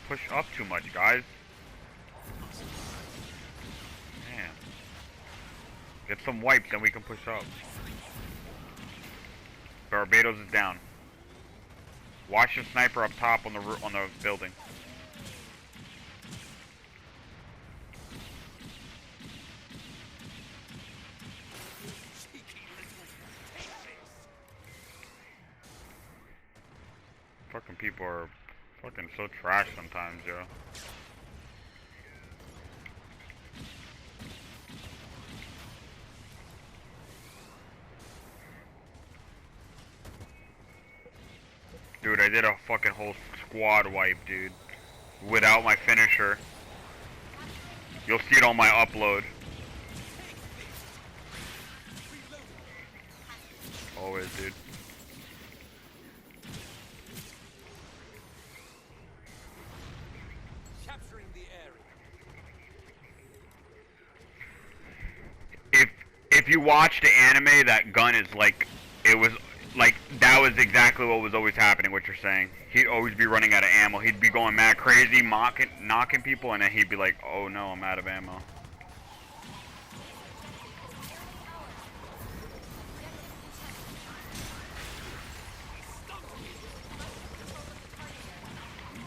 push up too much, guys. Man. Get some wipes, then we can push up. Barbados is down. Watch the sniper up top on the building. Fucking people are fucking so trash sometimes, yo. Dude, I did a fucking whole squad wipe, dude. Without my finisher. You'll see it on my upload. Always, dude. Capturing the area. If you watch the anime, that gun is like, it was like, that was exactly what was always happening, what you're saying. He'd always be running out of ammo. He'd be going mad crazy, knocking people, and then he'd be like, oh no, I'm out of ammo.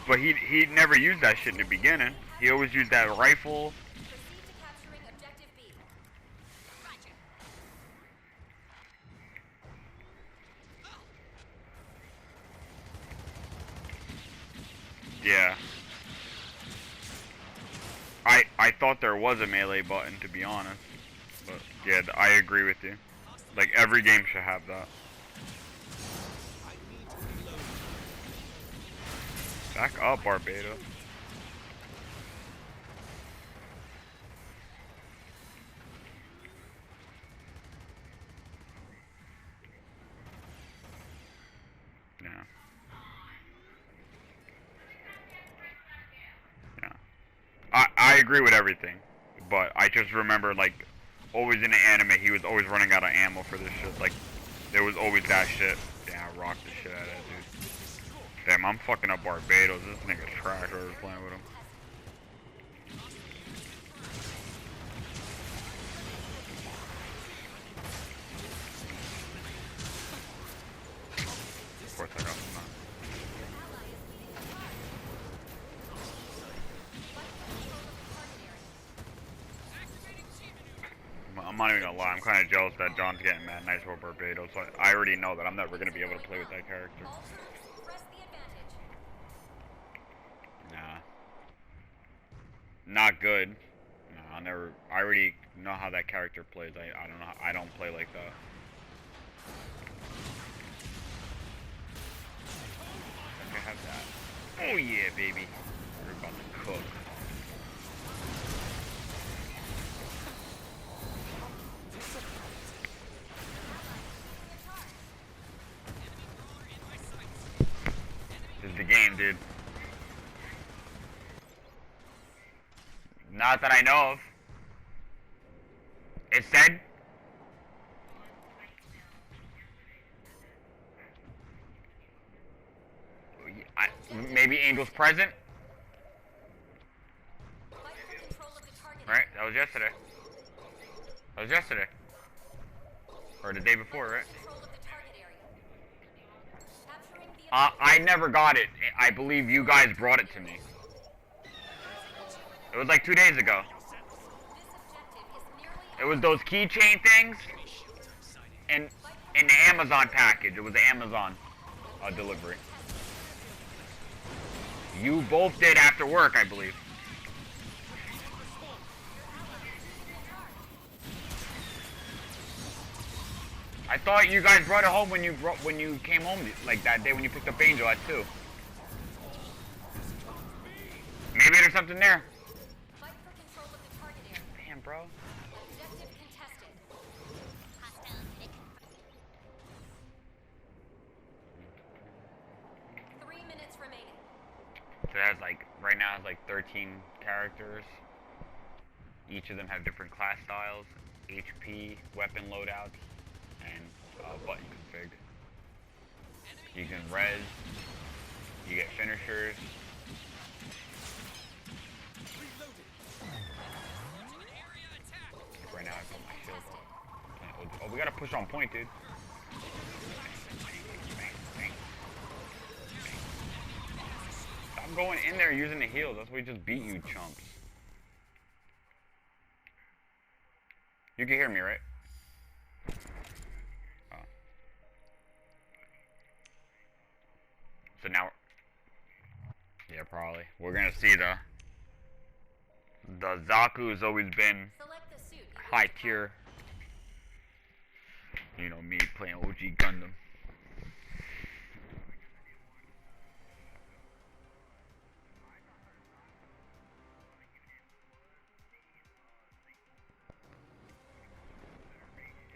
But he'd never used that shit in the beginning. He always used that rifle. Yeah. I thought there was a melee button, to be honest. But yeah, I agree with you. Like, every game should have that. Back up, Barbados. Yeah. Yeah. I agree with everything. But I just remember, like, always in the anime, he was always running out of ammo for this shit. Like, there was always that shit. Yeah, I rocked the shit out of that, dude. Damn, I'm fucking up Barbados. This nigga's trash. I was playing with him. Of course I got some. I'm not even gonna lie. I'm kind of jealous that John's getting mad nice for Barbados. So I already know that I'm never gonna be able to play with that character. Nah. Not good. No, I already know how that character plays. I don't know. I don't play like that. I have that. Oh yeah, baby. We're about to cook. This is the game, dude. Not that I know of. It said. Maybe Angel's present. Right? That was yesterday. That was yesterday. Or the day before, right? I never got it. I believe you guys brought it to me. It was like 2 days ago. It was those keychain things in the Amazon package. It was the Amazon delivery. You both did after work, I believe. I thought you guys brought it home when you came home, like that day when you picked up Angel at 2. Maybe there's something there. Damn, bro. So it has like, right now it has like 13 characters. Each of them have different class styles, HP, weapon loadouts, and button config. You can res, you get finishers, we gotta push on point, dude. Stop going in there using the heals. That's why we just beat you, chumps. You can hear me, right? Oh. So now, yeah, probably. We're gonna see the Zaku has always been high tier. You know me playing OG Gundam.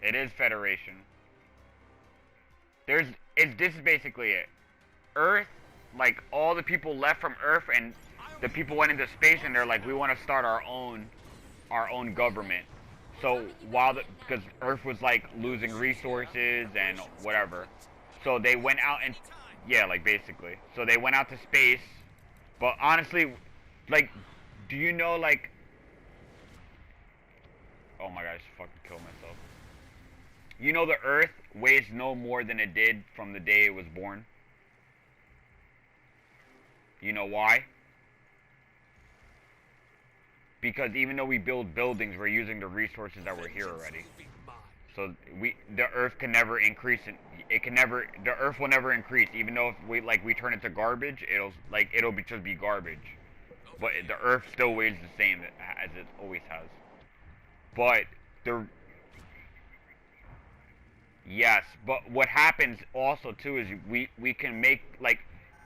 It is Federation. This is basically it. Earth, like all the people left from Earth, and the people went into space, and they're like, we want to start our own government. So because Earth was like losing resources and whatever, so they went out and yeah, like basically, so they went out to space. But honestly, like, do you know like? Oh my god, I just fucking killed myself. You know the Earth weighs no more than it did from the day it was born? You know why? Because even though we build buildings, we're using the resources that were here already. So the Earth can never increase, the Earth will never increase. Even though if we turn it to garbage, it'll just be garbage. But the Earth still weighs the same as it always has. But yes, but what happens also too is we can make like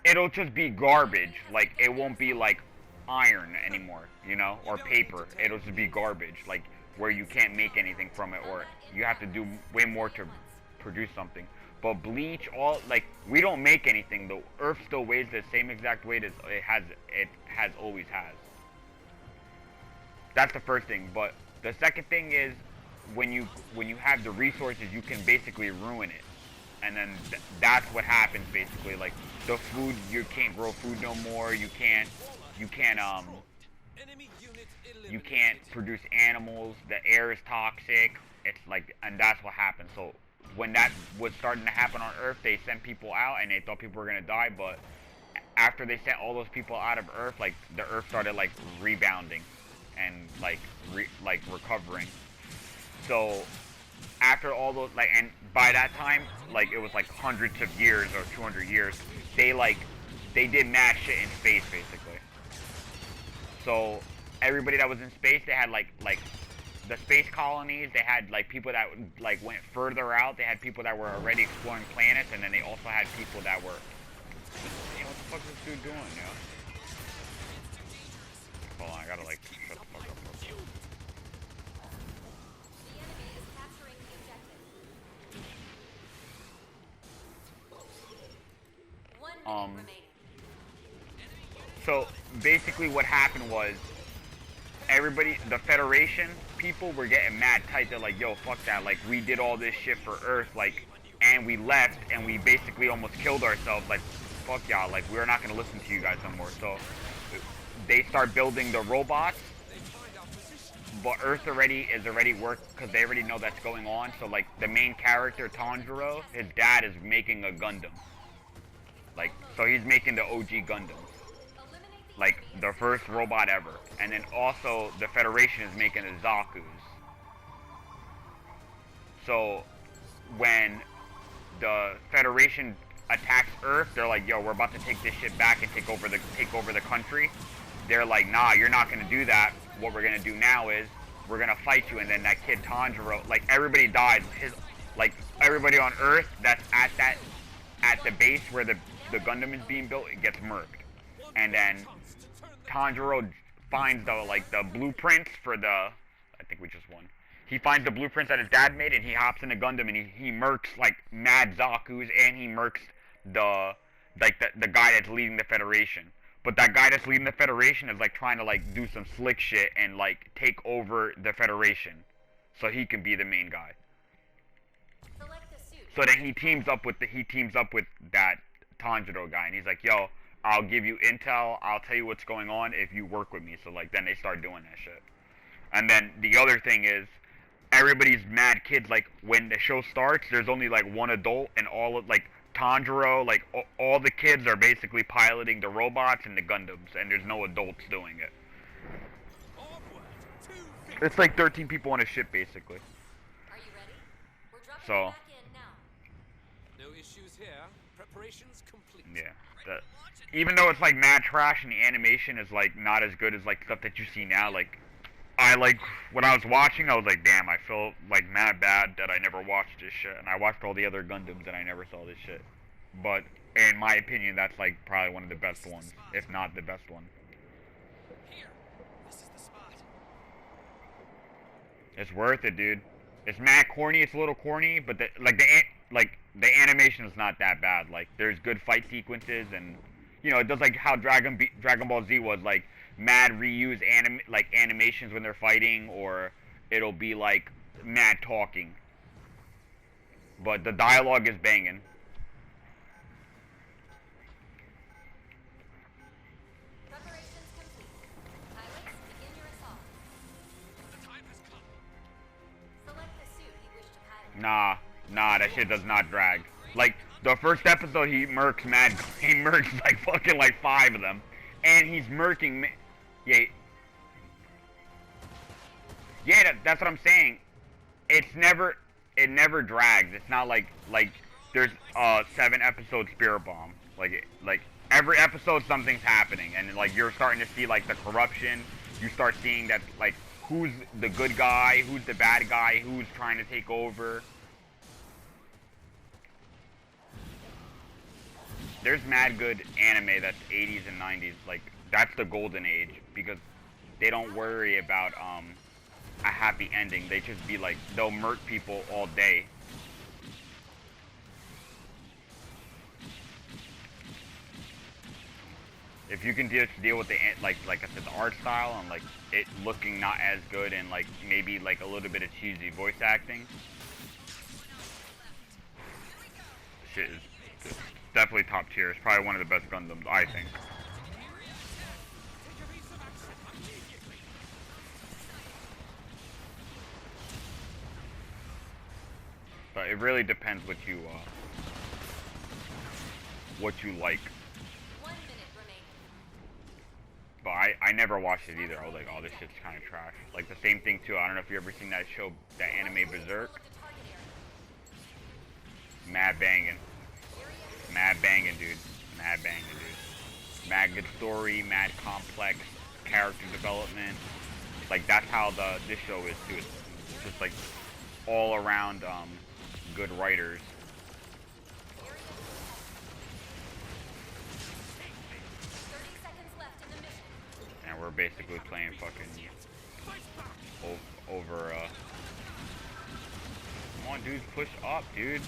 it'll just be garbage. Like it won't be like iron anymore, you know, or paper. It'll just be garbage, like where you can't make anything from it, or you have to do way more to produce something. But bleach, we don't make anything. The Earth still weighs the same exact weight as it has always has. That's the first thing. But the second thing is when you have the resources, you can basically ruin it, and then that's what happens basically. Like the food, you can't grow food no more. You can't produce animals. The air is toxic. It's like, and that's what happens. So when that was starting to happen on Earth, they sent people out, and they thought people were gonna die. But after they sent all those people out of Earth, like the Earth started like rebounding and like recovering. So after all those, like, and by that time, like it was like hundreds of years or 200 years, they did mad shit in space basically. So everybody that was in space, they had like the space colonies, they had like people that like went further out, they had people that were already exploring planets, and then they also had people that were, you know, what the fuck is this dude doing, yo? Hold on, I gotta like shut the fuck up. So basically what happened was the Federation people were getting mad tight. They're like, yo, fuck that. Like, we did all this shit for Earth, like, and we left, and we basically almost killed ourselves. Like, fuck y'all. Like, we're not going to listen to you guys no more. So they start building the robots. But Earth is already worked because they already know that's going on. So, like, the main character, Tanjiro, his dad is making a Gundam. Like, so he's making the OG Gundam. Like, the first robot ever. And then also, the Federation is making the Zakus. So, when the Federation attacks Earth, they're like, yo, we're about to take this shit back and take over the country. They're like, nah, you're not gonna do that. What we're gonna do now is, we're gonna fight you. And then that kid Tanjiro, like, everybody died. Everybody on Earth that's at the base where the Gundam is being built, it gets murked. And then Tanjiro finds the blueprints for I think we just won. He finds the blueprints that his dad made, and he hops in the Gundam, and he murks like mad Zakus, and he murks the guy that's leading the Federation. But that guy that's leading the Federation is like trying to like do some slick shit and like take over the Federation, so he can be the main guy. So then he teams up with that Tanjiro guy, and he's like, yo, I'll give you intel, I'll tell you what's going on if you work with me. So like then they start doing that shit. And then the other thing is, everybody's mad kids. Like when the show starts, there's only like one adult, and all of like Tanjiro, like all the kids are basically piloting the robots and the Gundams, and there's no adults doing it. It's like 13 people on a ship, basically. Are you ready? We're dropping So, back in now. No issues here. Preparations complete. yeah. Even though it's like mad trash and the animation is like not as good as like stuff that you see now, like I like when I was watching, I was like, damn, I feel like mad bad that I never watched this shit, and I watched all the other Gundams and I never saw this shit. But in my opinion, that's like probably one of the best ones, if not the best one. Here. This is the spot. It's worth it, dude. It's mad corny. It's a little corny, but the animation is not that bad. Like there's good fight sequences, and you know it does like how Dragon Ball Z was like mad reuse animations when they're fighting, or it'll be like mad talking. But the dialogue is banging. Preparations complete. Pilots, begin your assault. The time has come. Select the suit you wish to pilot. Nah, that shit does not drag. Like the first episode, he murks like fucking like 5 of them, and he's murking. Yeah, that's what I'm saying. It never drags. It's not like there's 7 episode Spirit Bomb. Like every episode something's happening, and like you're starting to see like the corruption. You start seeing that like who's the good guy, who's the bad guy, who's trying to take over. There's mad good anime that's 80s and 90s. Like that's the golden age because they don't worry about a happy ending. They just be like they'll murk people all day. If you can just deal with the like I said, the art style and like it looking not as good and like maybe like a little bit of cheesy voice acting, shit is definitely top tier. It's probably one of the best Gundams, I think. But it really depends what you like. 1 minute remaining. But I never watched it either. I was like, oh, this shit's kind of trash. Like the same thing too. I don't know if you ever seen that show, that anime Berserk. Look at target area. Mad banging. Mad banging, dude. Mad banging, dude. Mad good story, mad complex character development. Like that's how this show is too. It's just like all around good writers. 30 seconds left in the mission. And we're basically playing fucking over come on, dude, push up, dude.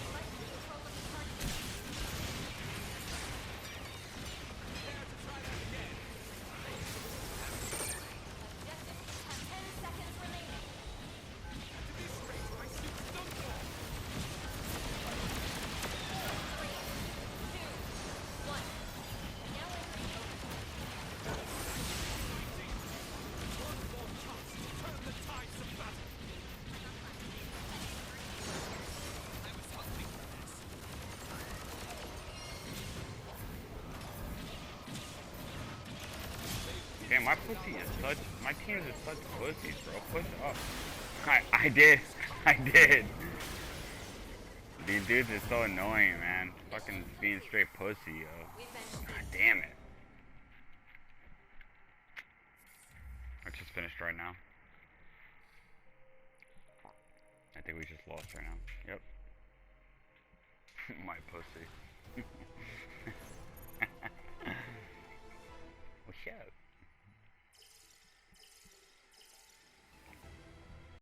Damn, my pussy is such, my teams are such pussies, bro. Push up. I did. I did. These dudes are so annoying, man. Fucking being straight pussy, yo. God damn it. I just finished right now. I think we just lost right now. Yep. My pussy. What's up?